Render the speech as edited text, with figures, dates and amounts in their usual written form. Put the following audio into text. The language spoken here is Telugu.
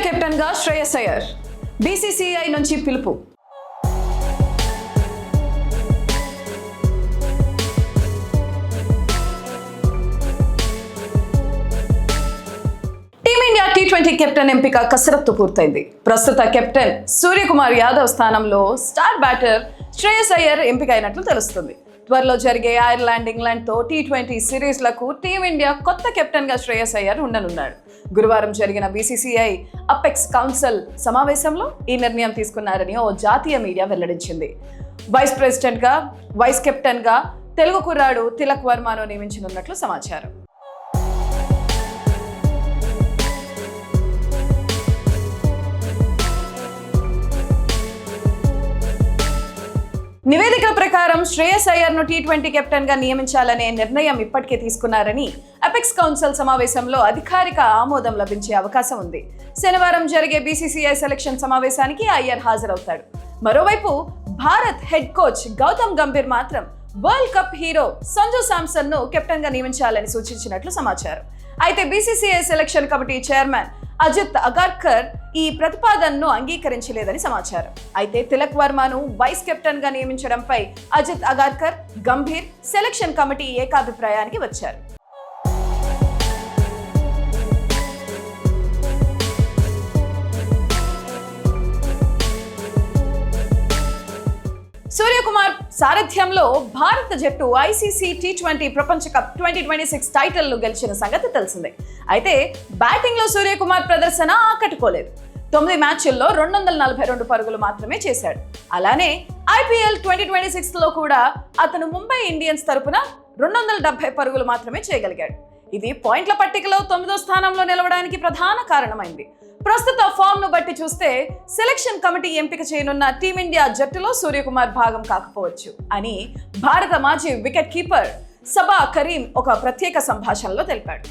కెప్టెన్ గా శ్రేయస్ అయ్యర్ బీసీసీఐ నుంచి పిలుపు. టీమిండియా T20 కెప్టెన్ ఎంపిక కసరత్తు పూర్తయింది. ప్రస్తుత కెప్టెన్ సూర్యకుమార్ యాదవ్ స్థానంలో స్టార్ బ్యాటర్ శ్రేయస్ అయ్యర్ ఎంపికైనట్లు తెలుస్తుంది. త్వరలో జరిగే ఐర్లాండ్, ఇంగ్లాండ్తో T20 సిరీస్లకు టీమిండియా కొత్త కెప్టెన్గా శ్రేయస్ అయ్యర్ ఉండనున్నాడు. గురువారం జరిగిన బీసీసీఐ అపెక్స్ కౌన్సిల్ సమావేశంలో ఈ నిర్ణయం తీసుకున్నారని ఓ జాతీయ మీడియా వెల్లడించింది. వైస్ కెప్టెన్గా తెలుగు కుర్రాడు తిలక్ వర్మను నియమించనున్నట్లు సమాచారం. నివేదికల ప్రకారం శ్రేయస్ అయ్యర్ను T20 కెప్టెన్గా నియమించాలనే నిర్ణయం ఇప్పటికే తీసుకున్నారని అపెక్స్ కౌన్సిల్ సమావేశంలో అధికారిక ఆమోదం లభించే అవకాశం ఉంది. శనివారం జరిగే బీసీసీఐ సెలక్షన్ సమావేశానికి అయ్యర్ హాజరవుతాడు. మరోవైపు భారత్ హెడ్ కోచ్ గౌతమ్ గంభీర్ మాత్రం world cup hero Sanju Samson ను కెప్టెన్ గా నియమించాలని సూచించినట్లు సమాచారం. అయితే BCCI selection committee chairman Ajit Agarkar ఈ ప్రతిపాదనను అంగీకరించలేదని సమాచారం. అయితే తిలక్ వర్మను వైస్ కెప్టెన్ గా నియమించడంపై అజిత్ అగార్కర్, గంభీర్ సెలక్షన్ కమిటీ ఏకాభిప్రాయానికి వచ్చారు. సూర్యకుమార్ సారథ్యంలో భారత జట్టు ఐసీసీ T20 ప్రపంచ కప్ 2026 టైటిల్ను గెలిచిన సంగతి తెలిసిందే. అయితే బ్యాటింగ్లో సూర్యకుమార్ ప్రదర్శన ఆకట్టుకోలేదు. 9 మ్యాచ్ల్లో 242 పరుగులు మాత్రమే చేశాడు. అలానే ఐపీఎల్ 2026లో కూడా అతను ముంబై ఇండియన్స్ తరపున 270 పరుగులు మాత్రమే చేయగలిగాడు. ఇది పాయింట్ల పట్టికలో 9వ స్థానంలో నిలవడానికి ప్రధాన కారణమైంది. ప్రస్తుత ఫామ్ ను బట్టి చూస్తే సెలక్షన్ కమిటీ ఎంపిక చేయనున్న టీమిండియా జట్టులో సూర్యకుమార్ భాగం కాకపోవచ్చు అని భారత మాజీ వికెట్ కీపర్ సబా కరీం ఒక ప్రత్యేక సంభాషణలో తెలిపాడు.